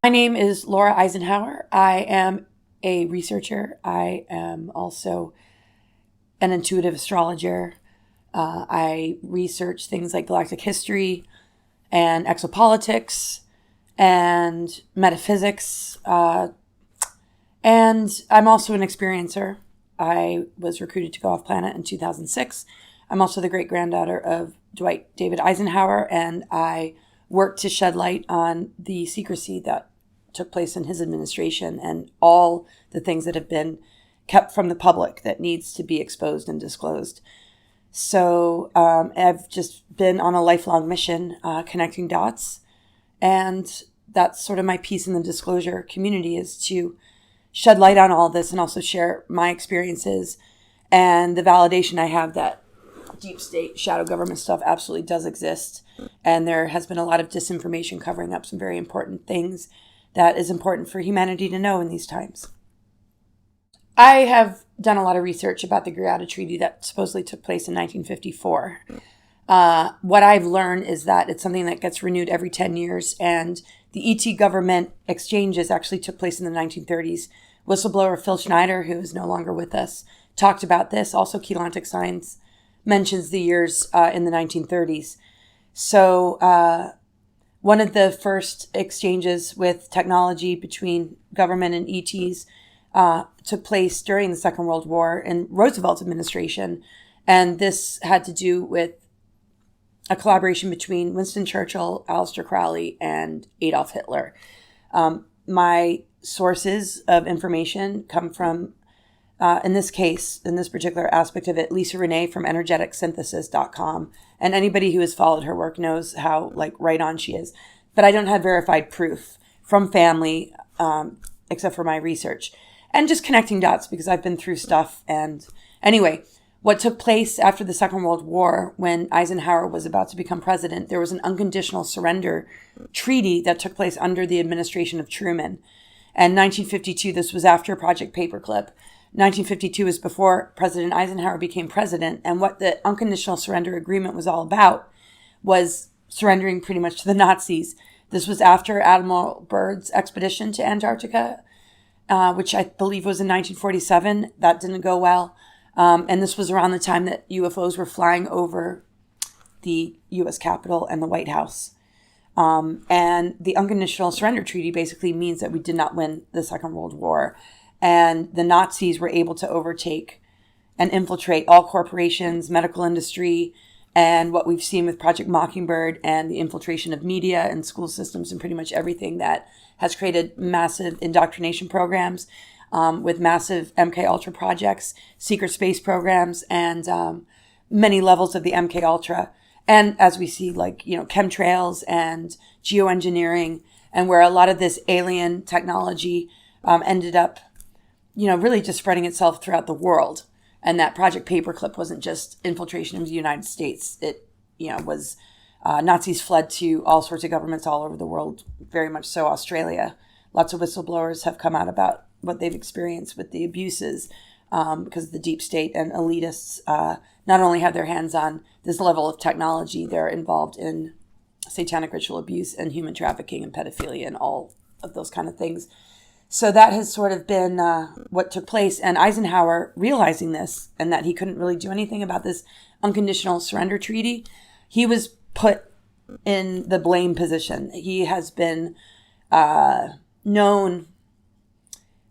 My name is Laura Eisenhower. I am a researcher. I am also an intuitive astrologer. I research things like galactic history and exopolitics and metaphysics. And I'm also an experiencer. I was recruited to go off planet in 2006. I'm also the great-granddaughter of Dwight David Eisenhower, and I worked to shed light on the secrecy that took place in his administration and all the things that have been kept from the public that needs to be exposed and disclosed. So I've just been on a lifelong mission connecting dots, and that's sort of my piece in the disclosure community, is to shed light on all this and also share my experiences and the validation I have that deep state shadow government stuff absolutely does exist. And there has been a lot of disinformation covering up some very important things that is important for humanity to know in these times. I have done a lot of research about the Greada Treaty that supposedly took place in 1954. What I've learned is that it's something that gets renewed every 10 years, and the ET government exchanges actually took place in the 1930s. Whistleblower Phil Schneider, who is no longer with us, talked about this. Also, Keylontic Science mentions the years in the 1930s. So one of the first exchanges with technology between government and ETs took place during the Second World War in Roosevelt's administration. And this had to do with a collaboration between Winston Churchill, Aleister Crowley, and Adolf Hitler. My sources of information come from, in this case, in this particular aspect of it, Lisa Renee from energeticsynthesis.com. And anybody who has followed her work knows how right on she is. But I don't have verified proof from family, except for my research. And just connecting dots because I've been through stuff. And anyway, what took place after the Second World War, when Eisenhower was about to become president, there was an unconditional surrender treaty that took place under the administration of Truman. And 1952, this was after Project Paperclip. 1952 was before President Eisenhower became president. And what the unconditional surrender agreement was all about was surrendering pretty much to the Nazis. This was after Admiral Byrd's expedition to Antarctica, which I believe was in 1947. That didn't go well. And this was around the time that UFOs were flying over the U.S. Capitol and the White House. And the unconditional surrender treaty basically means that we did not win the Second World War. And the Nazis were able to overtake and infiltrate all corporations, medical industry, and what we've seen with Project Mockingbird and the infiltration of media and school systems and pretty much everything that has created massive indoctrination programs with massive MK Ultra projects, secret space programs, and many levels of the MK Ultra. And as we see, chemtrails and geoengineering, and where a lot of this alien technology ended up, really just spreading itself throughout the world. And that Project Paperclip wasn't just infiltration of the United States. It, was Nazis fled to all sorts of governments all over the world, very much so Australia. Lots of whistleblowers have come out about what they've experienced with the abuses because the deep state and elitists not only have their hands on this level of technology, they're involved in satanic ritual abuse and human trafficking and pedophilia and all of those kind of things. So that has sort of been what took place. And Eisenhower, realizing this and that he couldn't really do anything about this unconditional surrender treaty, he was put in the blame position. He has been known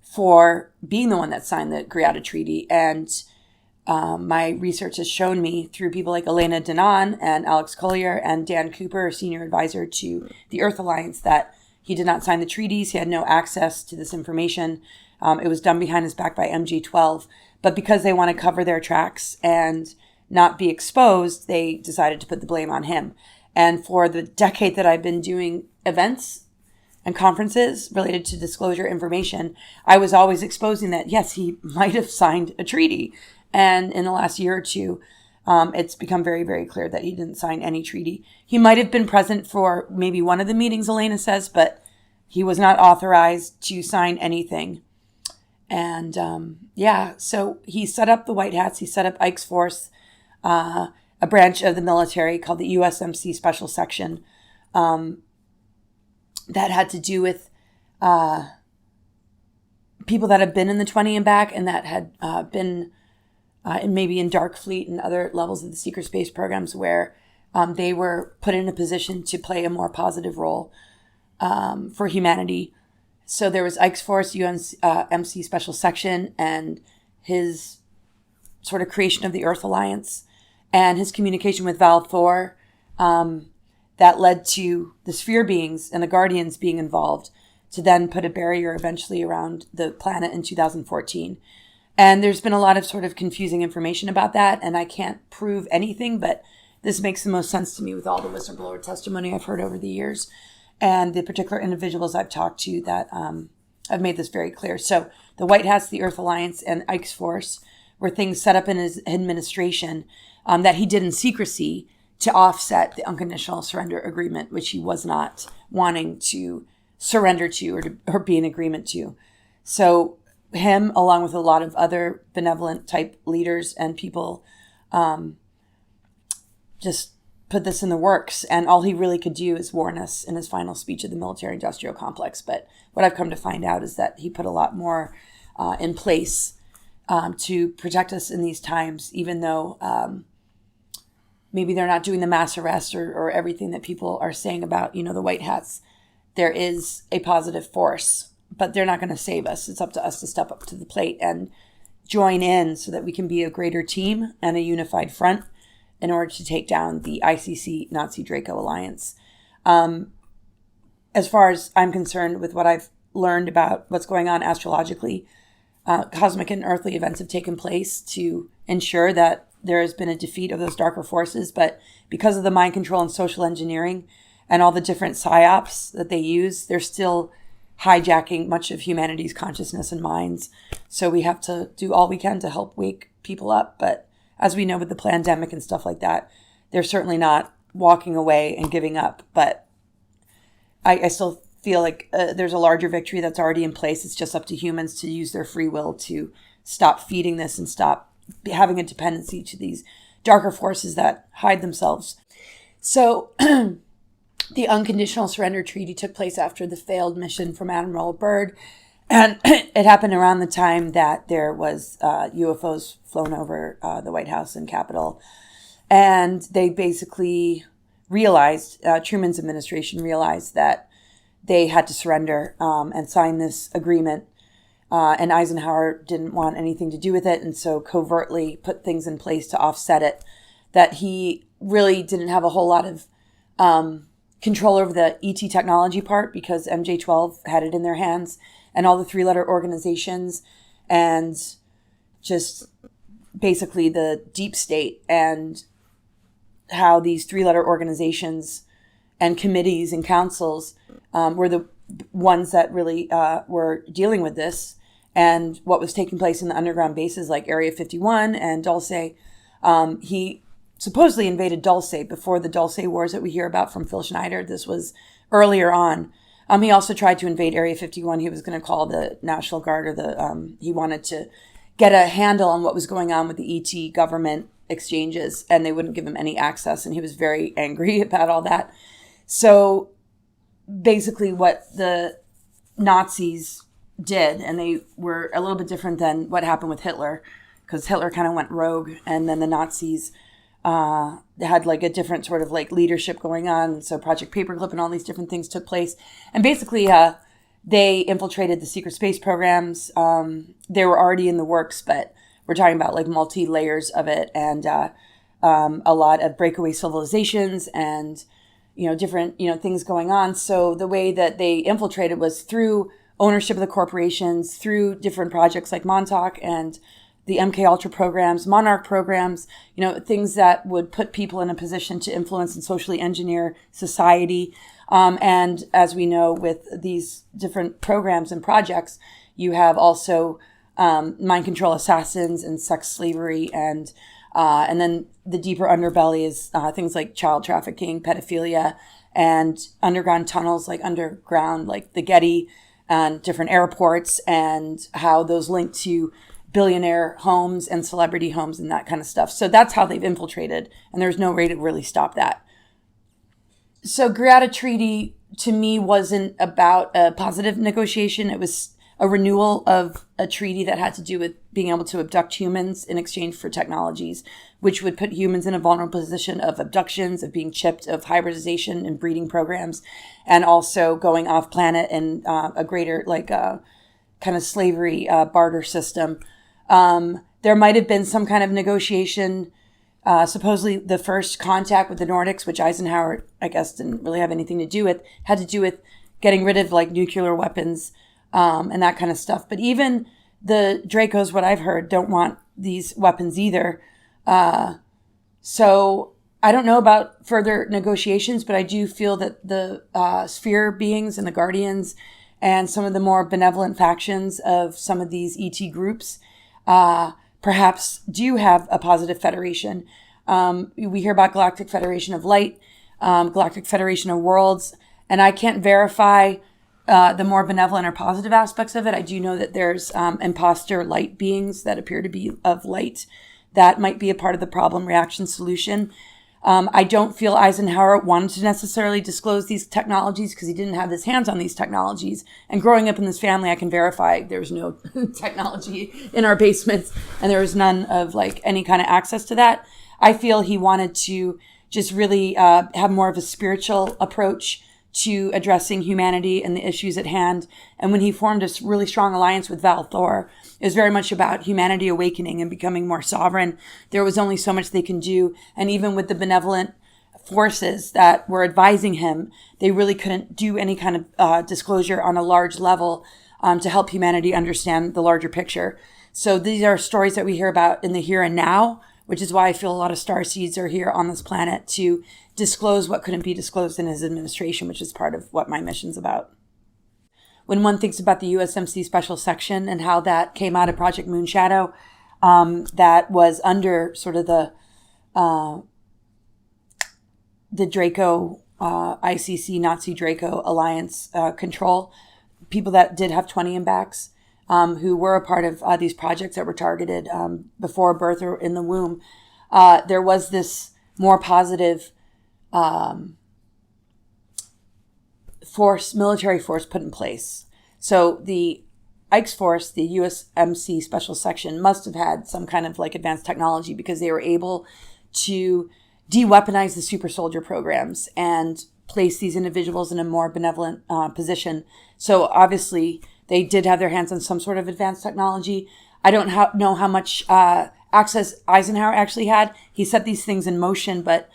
for being the one that signed the Greada Treaty. And my research has shown me through people like Elena Danaan and Alex Collier and Dan Cooper, senior advisor to the Earth Alliance, that he did not sign the treaties. He had no access to this information. It was done behind his back by M-12. But because they want to cover their tracks and not be exposed, they decided to put the blame on him. And for the decade that I've been doing events and conferences related to disclosure information, I was always exposing that, yes, he might have signed a treaty. And in the last year or two, it's become very, very clear that he didn't sign any treaty. He might have been present for maybe one of the meetings, Elena says, but he was not authorized to sign anything. And so he set up the White Hats. He set up Ikes Force, a branch of the military called the USMC Special Section that had to do with people that have been in the 20 and back and that had been maybe in Dark Fleet and other levels of the secret space programs where they were put in a position to play a more positive role for humanity. So there was Ikes Force, MC Special Section, and his sort of creation of the Earth Alliance and his communication with Val Thor that led to the Sphere beings and the Guardians being involved to then put a barrier eventually around the planet in 2014. And there's been a lot of sort of confusing information about that, and I can't prove anything, but this makes the most sense to me with all the whistleblower testimony I've heard over the years and the particular individuals I've talked to that have made this very clear. So the White Hats, the Earth Alliance, and Ikes Force were things set up in his administration that he did in secrecy to offset the unconditional surrender agreement, which he was not wanting to surrender to or be in agreement to. So him, along with a lot of other benevolent type leaders and people, just put this in the works. And all he really could do is warn us in his final speech of the military-industrial complex. But what I've come to find out is that he put a lot more in place to protect us in these times, even though maybe they're not doing the mass arrest or everything that people are saying about, the White Hats. There is a positive force, but they're not going to save us. It's up to us to step up to the plate and join in so that we can be a greater team and a unified front in order to take down the ICC Nazi Draco Alliance. As far as I'm concerned with what I've learned about what's going on astrologically, cosmic and earthly events have taken place to ensure that there has been a defeat of those darker forces. But because of the mind control and social engineering and all the different psyops that they use, they're still hijacking much of humanity's consciousness and minds. So we have to do all we can to help wake people up. But as we know with the pandemic and stuff like that, they're certainly not walking away and giving up. But I still feel like there's a larger victory that's already in place. It's just up to humans to use their free will to stop feeding this and stop having a dependency to these darker forces that hide themselves. So the unconditional surrender treaty took place after the failed mission from Admiral Byrd. And it happened around the time that there was UFOs flown over the White House and Capitol. And they basically realized, Truman's administration realized that they had to surrender and sign this agreement. And Eisenhower didn't want anything to do with it, and so covertly put things in place to offset it. That he really didn't have a whole lot of control over the ET technology part because MJ-12 had it in their hands, and all the three-letter organizations, and just basically the deep state, and how these three-letter organizations and committees and councils were the ones that really were dealing with this and what was taking place in the underground bases like Area 51 and Dulce. He supposedly invaded Dulce before the Dulce Wars that we hear about from Phil Schneider. This was earlier on. He also tried to invade Area 51. He was going to call the National Guard or he wanted to get a handle on what was going on with the ET government exchanges, and they wouldn't give him any access, and he was very angry about all that. So basically what the Nazis did, and they were a little bit different than what happened with Hitler, because Hitler kind of went rogue, and then the Nazis had like a different sort of like leadership going on. So Project Paperclip and all these different things took place. And basically they infiltrated the secret space programs. They were already in the works, but we're talking about like multi-layers of it, and a lot of breakaway civilizations and different, things going on. So the way that they infiltrated was through ownership of the corporations, through different projects like Montauk and the MK Ultra programs, Monarch programs, things that would put people in a position to influence and socially engineer society. And as we know with these different programs and projects, you have also mind control assassins and sex slavery, and then the deeper underbelly is things like child trafficking, pedophilia, and underground tunnels like underground, like the Getty and different airports, and how those link to billionaire homes and celebrity homes and that kind of stuff. So that's how they've infiltrated, and there's no way to really stop that. So Greada Treaty to me, wasn't about a positive negotiation. It was a renewal of a treaty that had to do with being able to abduct humans in exchange for technologies, which would put humans in a vulnerable position of abductions, of being chipped, of hybridization and breeding programs, and also going off planet and a greater kind of slavery barter system. There might have been some kind of negotiation. Supposedly the first contact with the Nordics, which Eisenhower, I guess, didn't really have anything to do with, had to do with getting rid of like nuclear weapons and that kind of stuff. But even the Dracos, what I've heard, don't want these weapons either. So I don't know about further negotiations, but I do feel that the sphere beings and the Guardians and some of the more benevolent factions of some of these ET groups perhaps do have a positive federation. We hear about Galactic Federation of Light, Galactic Federation of Worlds, and I can't verify the more benevolent or positive aspects of it. I do know that there's imposter light beings that appear to be of light that might be a part of the problem reaction solution. I don't feel Eisenhower wanted to necessarily disclose these technologies because he didn't have his hands on these technologies. And growing up in this family, I can verify there's no technology in our basements, and there was none of like any kind of access to that. I feel he wanted to just really have more of a spiritual approach to addressing humanity and the issues at hand. And when he formed a really strong alliance with Val Thor, it was very much about humanity awakening and becoming more sovereign. There was only so much they can do. And even with the benevolent forces that were advising him, they really couldn't do any kind of disclosure on a large level to help humanity understand the larger picture. So these are stories that we hear about in the here and now, which is why I feel a lot of starseeds are here on this planet to disclose what couldn't be disclosed in his administration, which is part of what my mission's about. When one thinks about the USMC Special Section and how that came out of Project Moonshadow, that was under sort of the Draco, ICC, Nazi Draco Alliance control, people that did have 20 in backs, who were a part of these projects that were targeted before birth or in the womb, there was this more positive military force put in place. So the Ikes force, the USMC Special Section, must have had some kind of like advanced technology because they were able to de-weaponize the super soldier programs and place these individuals in a more benevolent position. So obviously they did have their hands on some sort of advanced technology. I don't know how much access Eisenhower actually had. He set these things in motion, but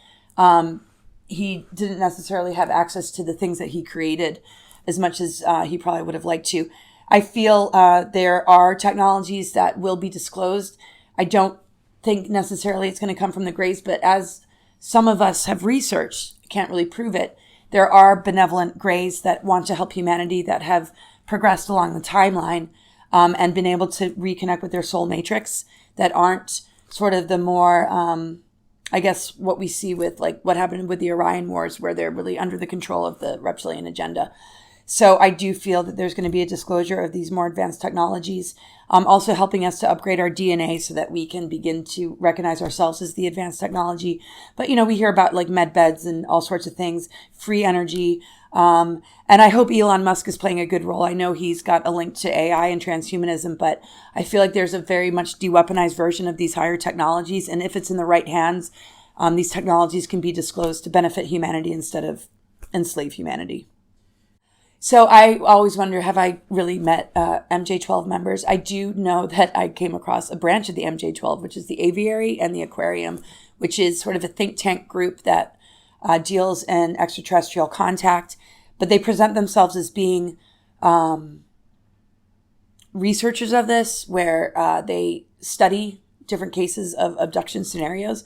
he didn't necessarily have access to the things that he created as much as he probably would have liked to. I feel there are technologies that will be disclosed. I don't think necessarily it's going to come from the Greys, but as some of us have researched, can't really prove it, there are benevolent Greys that want to help humanity that have progressed along the timeline and been able to reconnect with their soul matrix that aren't sort of the more, I guess, what we see with like what happened with the Orion Wars, where they're really under the control of the reptilian agenda. So I do feel that there's going to be a disclosure of these more advanced technologies, also helping us to upgrade our DNA so that we can begin to recognize ourselves as the advanced technology. But, you know, we hear about like med beds and all sorts of things, free energy. And I hope Elon Musk is playing a good role. I know he's got a link to AI and transhumanism, but I feel like there's a very much de-weaponized version of these higher technologies. And if it's in the right hands, these technologies can be disclosed to benefit humanity instead of enslave humanity. So I always wonder, have I really met MJ-12 members? I do know that I came across a branch of the MJ-12, which is the Aviary and the Aquarium, which is sort of a think tank group that deals in extraterrestrial contact. But they present themselves as being researchers of this, where they study different cases of abduction scenarios.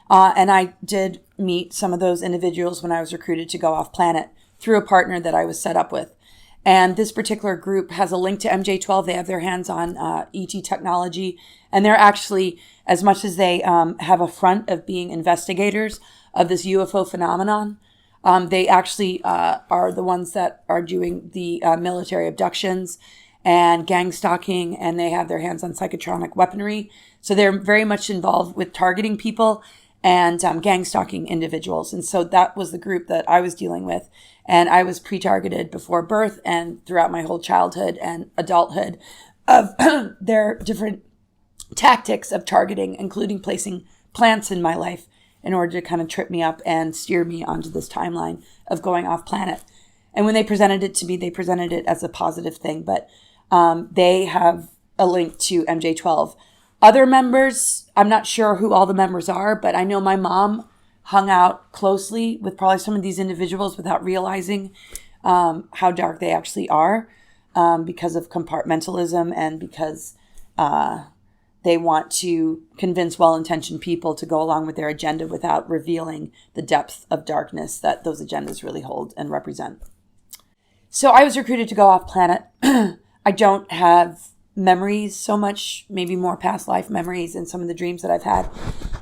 And I did meet some of those individuals when I was recruited to go off planet through a partner that I was set up with. And this particular group has a link to MJ-12. They have their hands on ET technology. And they're actually, as much as they have a front of being investigators of this UFO phenomenon, they actually are the ones that are doing the military abductions and gang stalking, and they have their hands on psychotronic weaponry. So they're very much involved with targeting people and gang stalking individuals. And so that was the group that I was dealing with. And I was pre-targeted before birth and throughout my whole childhood and adulthood of their different tactics of targeting, including placing plants in my life in order to kind of trip me up and steer me onto this timeline of going off planet. And when they presented it to me, they presented it as a positive thing, but they have a link to MJ-12. Other members, I'm not sure who all the members are, but I know my mom hung out closely with probably some of these individuals without realizing how dark they actually are because of compartmentalism and because they want to convince well-intentioned people to go along with their agenda without revealing the depth of darkness that those agendas really hold and represent. So I was recruited to go off planet. I don't have memories so much, maybe more past life memories and some of the dreams that I've had.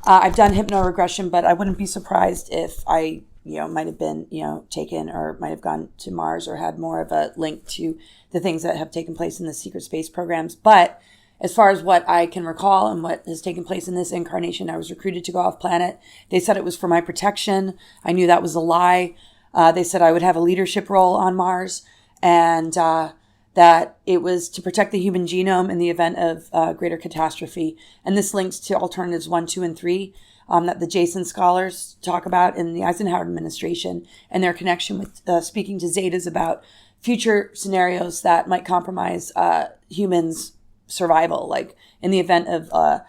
I've done hypnoregression, but I wouldn't be surprised if I, might have been, taken or might have gone to Mars or had more of a link to the things that have taken place in the secret space programs. But as far as what I can recall and what has taken place in this incarnation, I was recruited to go off planet. They said it was for my protection. I knew that was a lie. They said I would have a leadership role on Mars and that it was to protect the human genome in the event of greater catastrophe. And this links to alternatives 1, 2, and 3 that the Jason scholars talk about in the Eisenhower administration and their connection with speaking to Zetas about future scenarios that might compromise humans' survival, like in the event of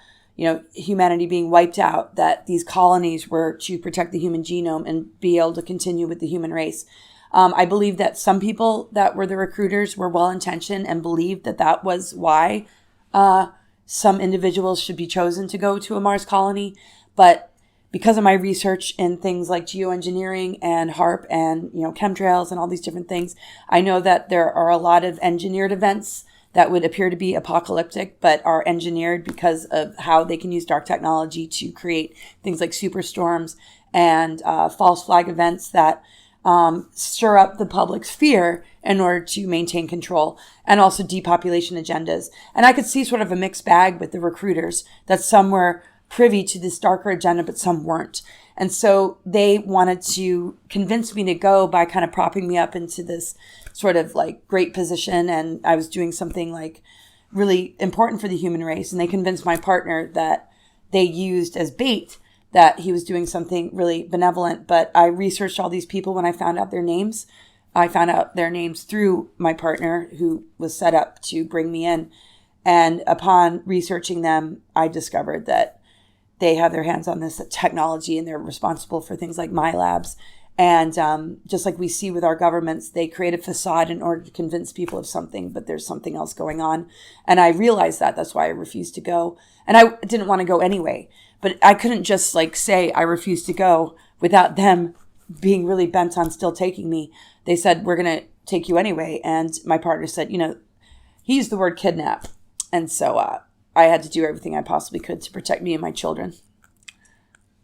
humanity being wiped out, that these colonies were to protect the human genome and be able to continue with the human race. I believe that some people that were the recruiters were well-intentioned and believed that that was why some individuals should be chosen to go to a Mars colony. But because of my research in things like geoengineering and HARP and chemtrails and all these different things, I know that there are a lot of engineered events that would appear to be apocalyptic, but are engineered because of how they can use dark technology to create things like superstorms and false flag events that stir up the public's fear in order to maintain control, and also depopulation agendas. And I could see sort of a mixed bag with the recruiters, that some were privy to this darker agenda, but some weren't. And so they wanted to convince me to go by kind of propping me up into this sort of like great position. And I was doing something like really important for the human race. And they convinced my partner that they used as bait that he was doing something really benevolent. But I researched all these people when I found out their names. I found out their names through my partner who was set up to bring me in. And upon researching them, I discovered that they have their hands on this technology and they're responsible for things like milabs. And just like we see with our governments, they create a facade in order to convince people of something, but there's something else going on. And I realized that. That's why I refused to go. And I didn't want to go anyway. But I couldn't just like say I refuse to go without them being really bent on still taking me. They said, we're going to take you anyway. And my partner said, he used the word kidnap. And so I had to do everything I possibly could to protect me and my children.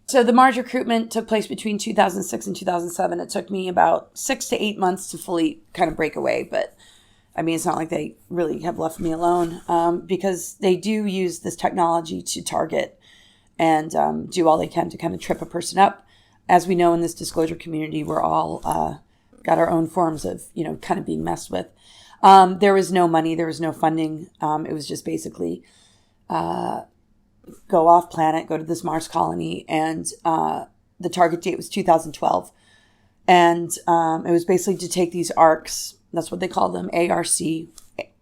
So the Mars recruitment took place between 2006 and 2007. It took me about 6 to 8 months to fully kind of break away. But I mean, it's not like they really have left me alone because they do use this technology to target and do all they can to kind of trip a person up. As we know in this disclosure community, we're all got our own forms of, kind of being messed with. There was no money. There was no funding. It was just basically go off planet, go to this Mars colony. And the target date was 2012. And it was basically to take these arcs, that's what they call them,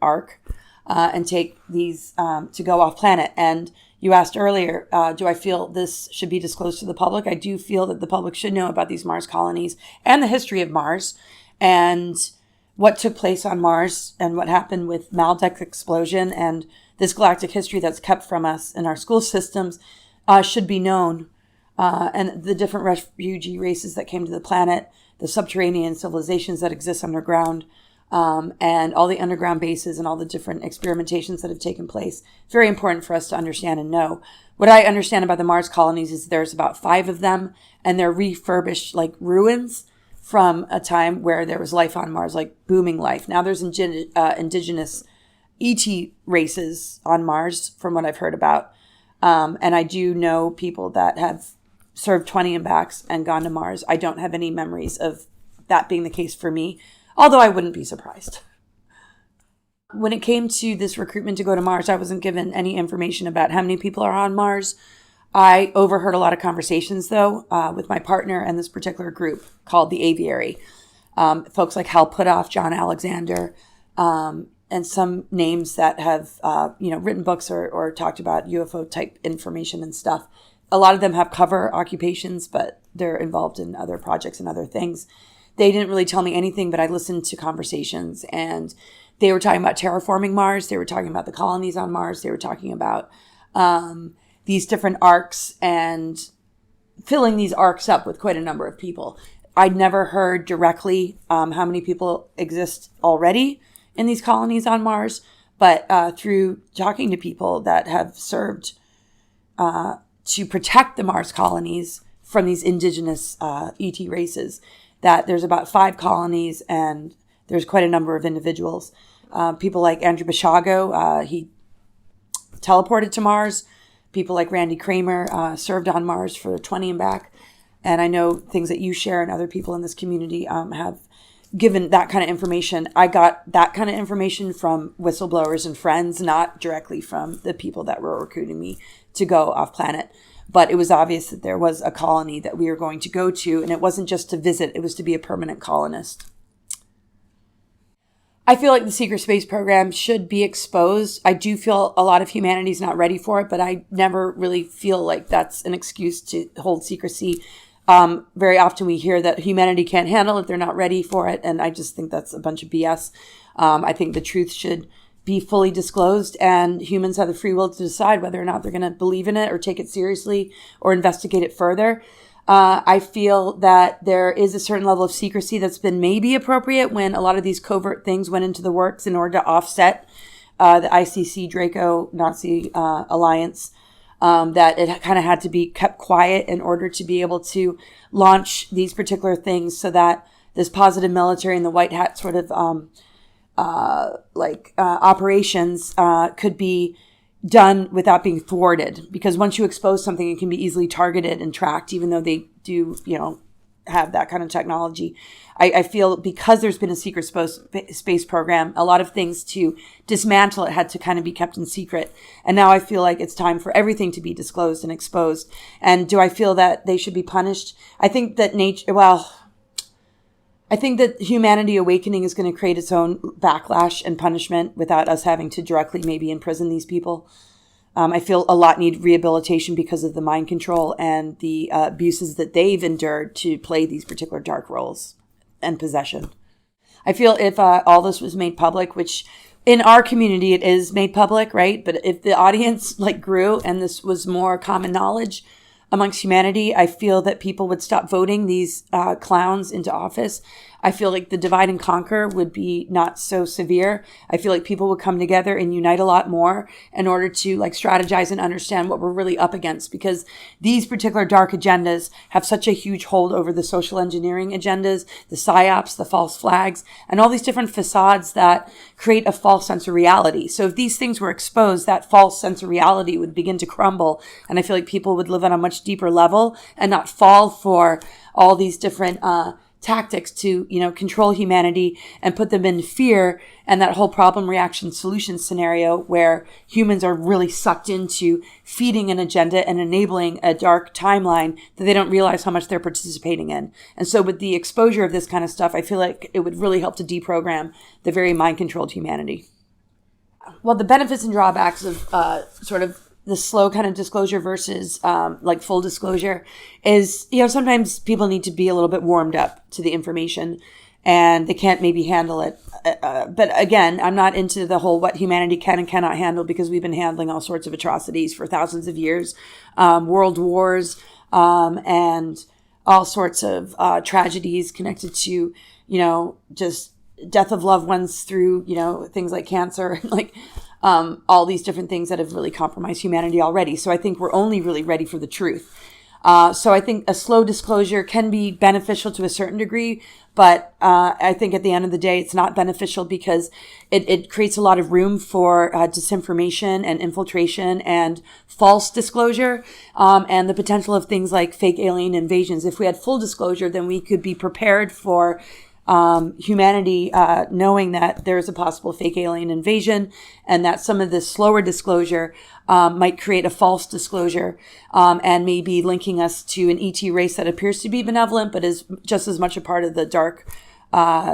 ARC, and take these to go off planet. And you asked earlier, do I feel this should be disclosed to the public? I do feel that the public should know about these Mars colonies and the history of Mars and what took place on Mars and what happened with Maldek's explosion and this galactic history that's kept from us in our school systems should be known. And the different refugee races that came to the planet, the subterranean civilizations that exist underground, and all the underground bases and all the different experimentations that have taken place. Very important for us to understand and know. What I understand about the Mars colonies is there's about 5 of them, and they're refurbished like ruins from a time where there was life on Mars, like booming life. Now there's indigenous ET races on Mars, from what I've heard about. And I do know people that have served 20 and backs and gone to Mars. I don't have any memories of that being the case for me, although I wouldn't be surprised. When it came to this recruitment to go to Mars, I wasn't given any information about how many people are on Mars. I overheard a lot of conversations, though, with my partner and this particular group called the Aviary. Folks like Hal Puthoff, John Alexander, and some names that have, written books or talked about UFO type information and stuff. A lot of them have cover occupations, but they're involved in other projects and other things. They didn't really tell me anything, but I listened to conversations, and they were talking about terraforming Mars. They were talking about the colonies on Mars. They were talking about these different arcs and filling these arcs up with quite a number of people. I'd never heard directly how many people exist already in these colonies on Mars, but through talking to people that have served to protect the Mars colonies from these indigenous ET races, that there's about 5 colonies and there's quite a number of individuals. People like Andrew Basiago, he teleported to Mars. People like Randy Kramer served on Mars for 20 and back. And I know things that you share and other people in this community have given that kind of information. I got that kind of information from whistleblowers and friends, not directly from the people that were recruiting me to go off planet. But it was obvious that there was a colony that we were going to go to, and it wasn't just to visit, it was to be a permanent colonist. I feel like the secret space program should be exposed. I do feel a lot of humanity is not ready for it, but I never really feel like that's an excuse to hold secrecy. Very often we hear that humanity can't handle it, they're not ready for it, and I just think that's a bunch of BS. I think the truth should be fully disclosed, and humans have the free will to decide whether or not they're going to believe in it or take it seriously or investigate it further. I feel that there is a certain level of secrecy that's been maybe appropriate when a lot of these covert things went into the works in order to offset the ICC Draco Nazi alliance, that it kind of had to be kept quiet in order to be able to launch these particular things so that this positive military and the white hat sort of operations could be done without being thwarted. Because once you expose something, it can be easily targeted and tracked, even though they do, have that kind of technology. I feel because there's been a secret space program, a lot of things to dismantle it had to kind of be kept in secret. And now I feel like it's time for everything to be disclosed and exposed. And do I feel that they should be punished? I think that I think that humanity awakening is going to create its own backlash and punishment without us having to directly maybe imprison these people. I feel a lot need rehabilitation because of the mind control and the abuses that they've endured to play these particular dark roles and possession. I feel if all this was made public, which in our community it is made public, right? But if the audience grew and this was more common knowledge amongst humanity, I feel that people would stop voting these clowns into office. I feel like the divide and conquer would be not so severe. I feel like people would come together and unite a lot more in order to strategize and understand what we're really up against, because these particular dark agendas have such a huge hold over the social engineering agendas, the psyops, the false flags, and all these different facades that create a false sense of reality. So if these things were exposed, that false sense of reality would begin to crumble. And I feel like people would live on a much deeper level and not fall for all these different tactics to, control humanity and put them in fear, and that whole problem reaction solution scenario where humans are really sucked into feeding an agenda and enabling a dark timeline that they don't realize how much they're participating in. And so with the exposure of this kind of stuff, I feel like it would really help to deprogram the very mind-controlled humanity. Well, the benefits and drawbacks of sort of the slow kind of disclosure versus full disclosure is, sometimes people need to be a little bit warmed up to the information and they can't maybe handle it. But again, I'm not into the whole what humanity can and cannot handle, because we've been handling all sorts of atrocities for thousands of years, world wars, and all sorts of tragedies connected to, just death of loved ones through, things like cancer, all these different things that have really compromised humanity already. So I think we're only really ready for the truth. So I think a slow disclosure can be beneficial to a certain degree, but I think at the end of the day, it's not beneficial because it creates a lot of room for disinformation and infiltration and false disclosure, and the potential of things like fake alien invasions. If we had full disclosure, then we could be prepared for humanity knowing that there is a possible fake alien invasion, and that some of this slower disclosure might create a false disclosure, and maybe linking us to an ET race that appears to be benevolent, but is just as much a part of the dark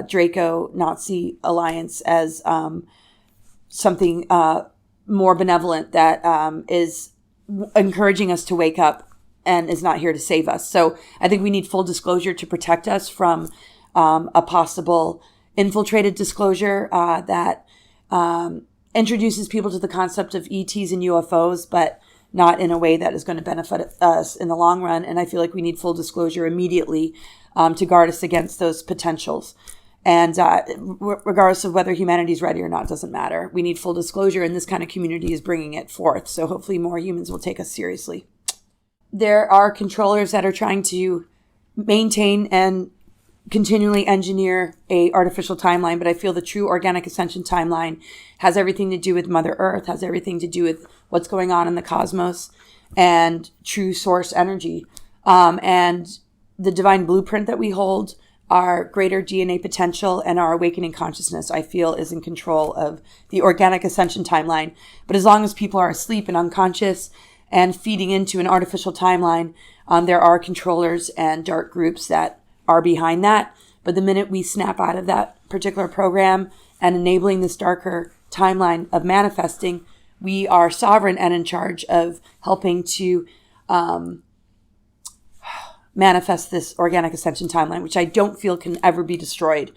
Draco Nazi alliance as something more benevolent that is encouraging us to wake up and is not here to save us. So I think we need full disclosure to protect us from a possible infiltrated disclosure that introduces people to the concept of ETs and UFOs, but not in a way that is going to benefit us in the long run. And I feel like we need full disclosure immediately to guard us against those potentials. And regardless of whether humanity's ready or not, doesn't matter. We need full disclosure, and this kind of community is bringing it forth. So hopefully more humans will take us seriously. There are controllers that are trying to maintain and continually engineer a artificial timeline, but I feel the true organic ascension timeline has everything to do with Mother Earth, has everything to do with what's going on in the cosmos and true source energy. And the divine blueprint that we hold, our greater DNA potential and our awakening consciousness, I feel is in control of the organic ascension timeline. But as long as people are asleep and unconscious and feeding into an artificial timeline, there are controllers and dark groups that are behind that. But the minute we snap out of that particular program and enabling this darker timeline of manifesting, we are sovereign and in charge of helping to manifest this organic ascension timeline, which I don't feel can ever be destroyed.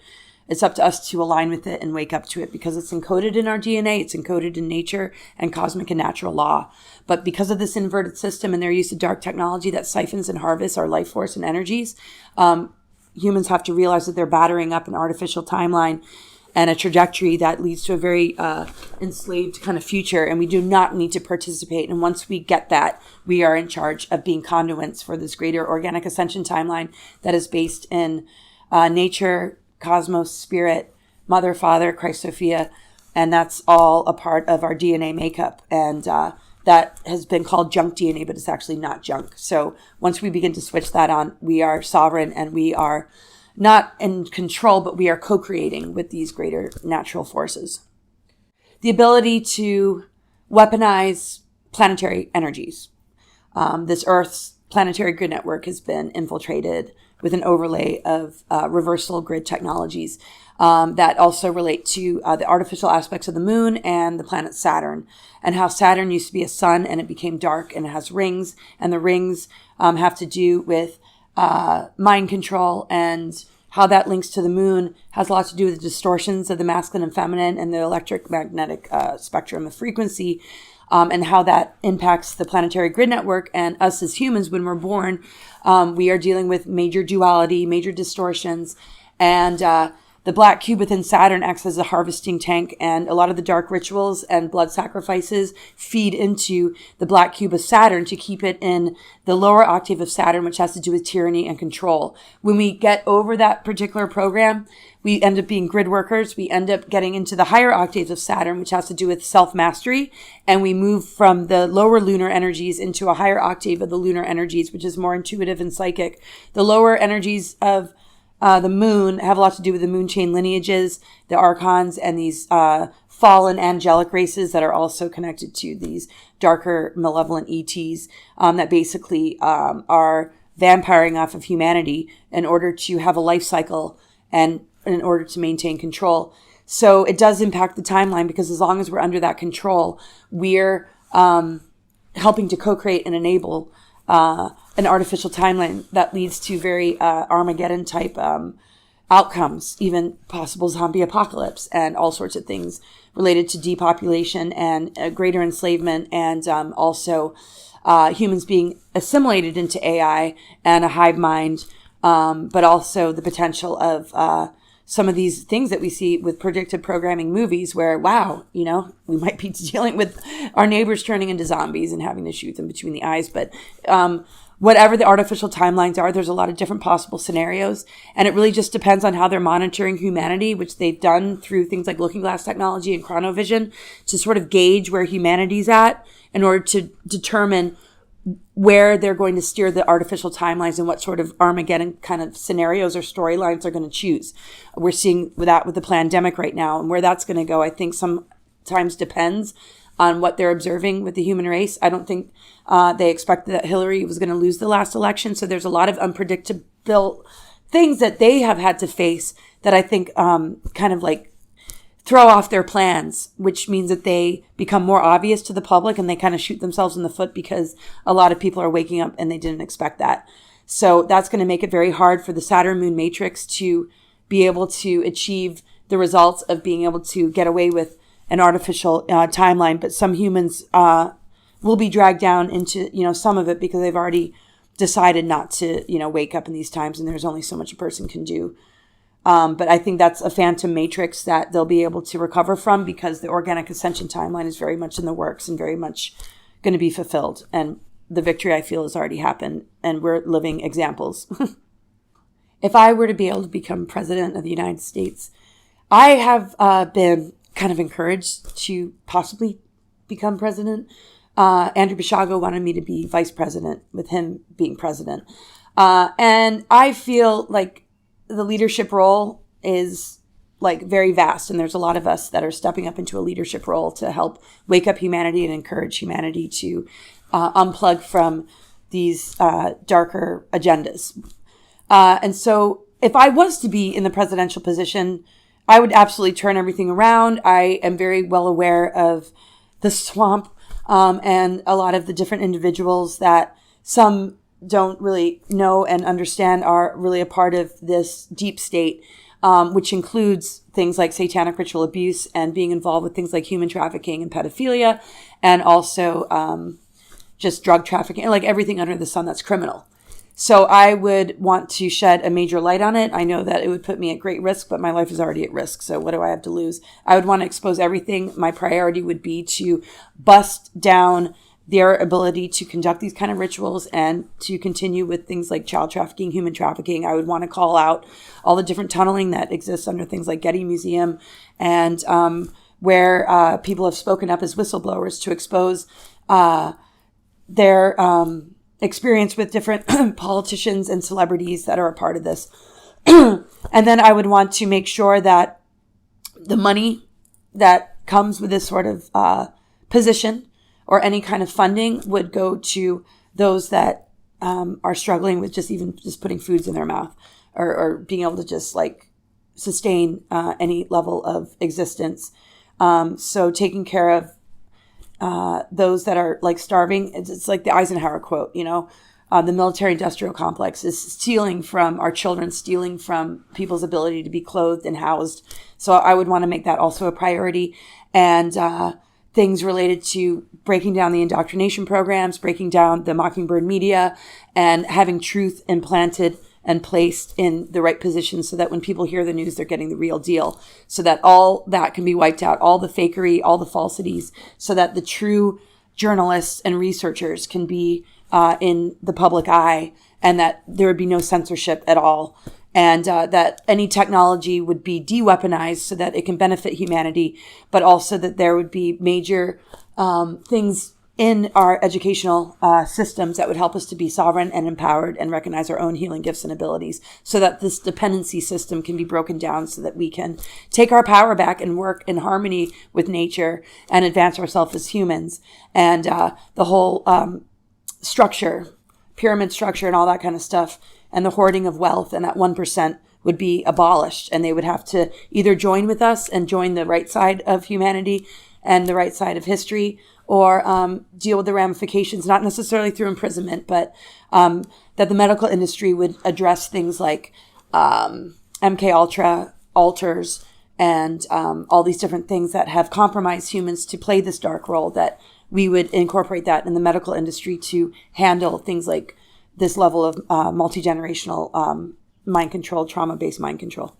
It's up to us to align with it and wake up to it because it's encoded in our DNA, it's encoded in nature and cosmic and natural law. But because of this inverted system and their use of dark technology that siphons and harvests our life force and energies, humans have to realize that they're battering up an artificial timeline and a trajectory that leads to a very enslaved kind of future. And we do not need to participate. And once we get that, we are in charge of being conduits for this greater organic ascension timeline that is based in nature, cosmos, spirit, Mother, Father, Christ, Sophia. And that's all a part of our DNA makeup. And that has been called junk DNA, but it's actually not junk. So once we begin to switch that on, we are sovereign and we are not in control, but we are co-creating with these greater natural forces. The ability to weaponize planetary energies. This Earth's planetary grid network has been infiltrated with an overlay of reversal grid technologies that also relate to the artificial aspects of the moon and the planet Saturn, and how Saturn used to be a sun and it became dark and it has rings, and the rings have to do with mind control, and how that links to the moon has a lot to do with the distortions of the masculine and feminine and the electromagnetic spectrum of frequency, and how that impacts the planetary grid network. And us as humans, when we're born, we are dealing with major duality, major distortions, and the black cube within Saturn acts as a harvesting tank, and a lot of the dark rituals and blood sacrifices feed into the black cube of Saturn to keep it in the lower octave of Saturn, which has to do with tyranny and control. When we get over that particular program, we end up being grid workers. We end up getting into the higher octaves of Saturn, which has to do with self-mastery, and we move from the lower lunar energies into a higher octave of the lunar energies, which is more intuitive and psychic. The lower energies of the moon have a lot to do with the moon chain lineages, the archons, and these fallen angelic races that are also connected to these darker malevolent ETs that basically are vampiring off of humanity in order to have a life cycle and in order to maintain control. So it does impact the timeline, because as long as we're under that control, we're helping to co-create and enable an artificial timeline that leads to very Armageddon type outcomes, even possible zombie apocalypse and all sorts of things related to depopulation and greater enslavement, and also humans being assimilated into AI and a hive mind, but also the potential of some of these things that we see with predictive programming movies where, wow, we might be dealing with our neighbors turning into zombies and having to shoot them between the eyes. But whatever the artificial timelines are, there's a lot of different possible scenarios. And it really just depends on how they're monitoring humanity, which they've done through things like looking glass technology and chronovision to sort of gauge where humanity's at in order to determine where they're going to steer the artificial timelines and what sort of Armageddon kind of scenarios or storylines they're going to choose. We're seeing that with the pandemic right now, and where that's going to go, I think sometimes depends on what they're observing with the human race. I don't think they expected that Hillary was going to lose the last election. So there's a lot of unpredictable things that they have had to face that I think kind of like throw off their plans, which means that they become more obvious to the public and they kind of shoot themselves in the foot because a lot of people are waking up and they didn't expect that. So that's going to make it very hard for the Saturn Moon Matrix to be able to achieve the results of being able to get away with an artificial timeline. But some humans will be dragged down into, some of it because they've already decided not to, wake up in these times, and there's only so much a person can do. But I think that's a phantom matrix that they'll be able to recover from because the organic ascension timeline is very much in the works and very much going to be fulfilled. And the victory, I feel, has already happened, and we're living examples. If I were to be able to become president of the United States, I have been kind of encouraged to possibly become president. Andrew Basiago wanted me to be vice president with him being president. And I feel like the leadership role is like very vast, and there's a lot of us that are stepping up into a leadership role to help wake up humanity and encourage humanity to unplug from these darker agendas. And so if I was to be in the presidential position, I would absolutely turn everything around. I am very well aware of the swamp and a lot of the different individuals that some don't really know and understand are really a part of this deep state, which includes things like satanic ritual abuse and being involved with things like human trafficking and pedophilia, and also just drug trafficking, like everything under the sun that's criminal. So I would want to shed a major light on it. I know that it would put me at great risk, but my life is already at risk. So what do I have to lose? I would want to expose everything. My priority would be to bust down their ability to conduct these kind of rituals and to continue with things like child trafficking, human trafficking. I would want to call out all the different tunneling that exists under things like Getty Museum and where people have spoken up as whistleblowers to expose their experience with different politicians and celebrities that are a part of this. And then I would want to make sure that the money that comes with this sort of position or any kind of funding would go to those that are struggling with just putting foods in their mouth or being able to just like sustain any level of existence. So taking care of those that are like starving. It's like the Eisenhower quote, the military industrial complex is stealing from our children, stealing from people's ability to be clothed and housed. So I would want to make that also a priority. And things related to breaking down the indoctrination programs, breaking down the Mockingbird media, and having truth implanted and placed in the right position so that when people hear the news, they're getting the real deal, so that all that can be wiped out, all the fakery, all the falsities, so that the true journalists and researchers can be in the public eye, and that there would be no censorship at all, and that any technology would be de-weaponized so that it can benefit humanity, but also that there would be major things in our educational systems that would help us to be sovereign and empowered and recognize our own healing gifts and abilities, so that this dependency system can be broken down so that we can take our power back and work in harmony with nature and advance ourselves as humans. And the whole structure, pyramid structure and all that kind of stuff, and the hoarding of wealth and that 1% would be abolished, and they would have to either join with us and join the right side of humanity and the right side of history, or deal with the ramifications, not necessarily through imprisonment, but that the medical industry would address things like MK Ultra, alters, and all these different things that have compromised humans to play this dark role, that we would incorporate that in the medical industry to handle things like this level of multi-generational mind control, trauma-based mind control.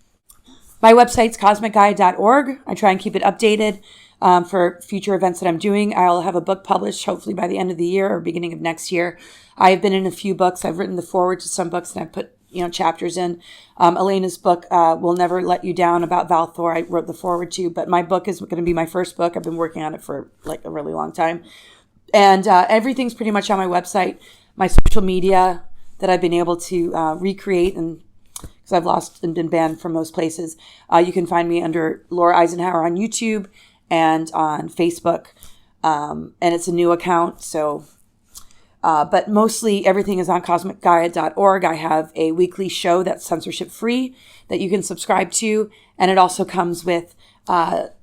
My website's cosmicgaia.org. I try and keep it updated for future events that I'm doing. I'll have a book published hopefully by the end of the year or beginning of next year. I've been in a few books. I've written the foreword to some books, and I've put chapters in. Elena's book, Will Never Let You Down, about Valthor, I wrote the foreword to, but my book is going to be my first book. I've been working on it for like a really long time. And everything's pretty much on my website. My social media that I've been able to recreate, and because I've lost and been banned from most places, you can find me under Laura Eisenhower on YouTube and on Facebook. And it's a new account, so... but mostly everything is on cosmicgaia.org. I have a weekly show that's censorship free that you can subscribe to. And it also comes with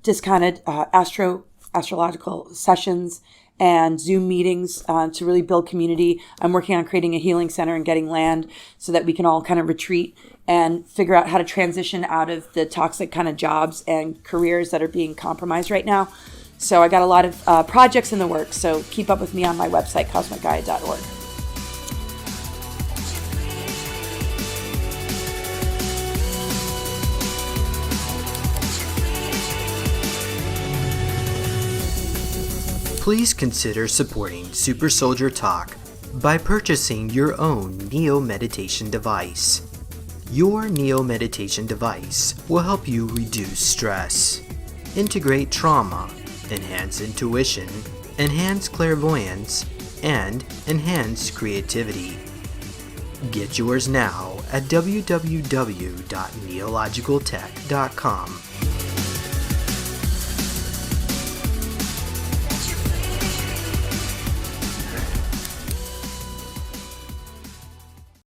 discounted astrological sessions and Zoom meetings to really build community. I'm working on creating a healing center and getting land so that we can all kind of retreat and figure out how to transition out of the toxic kind of jobs and careers that are being compromised right now. So I got a lot of projects in the works, so keep up with me on my website, cosmicgaia.org. Please consider supporting Super Soldier Talk by purchasing your own Neo Meditation device. Your Neo Meditation device will help you reduce stress, integrate trauma, enhance intuition, enhance clairvoyance, and enhance creativity. Get yours now at www.neologicaltech.com.